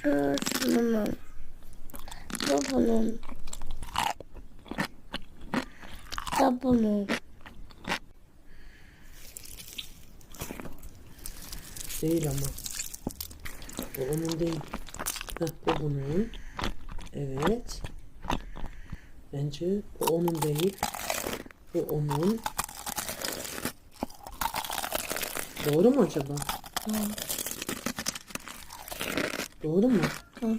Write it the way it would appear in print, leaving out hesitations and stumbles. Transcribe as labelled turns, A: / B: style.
A: Şu şunun. Bu bunun. Da bunun.
B: Değil ama. Bu onun değil. Heh, bu bunun. Evet. Bence bu onun değil. Bu onun. Doğru mu acaba?
A: Hı.
B: Doğru mu?
A: Hı.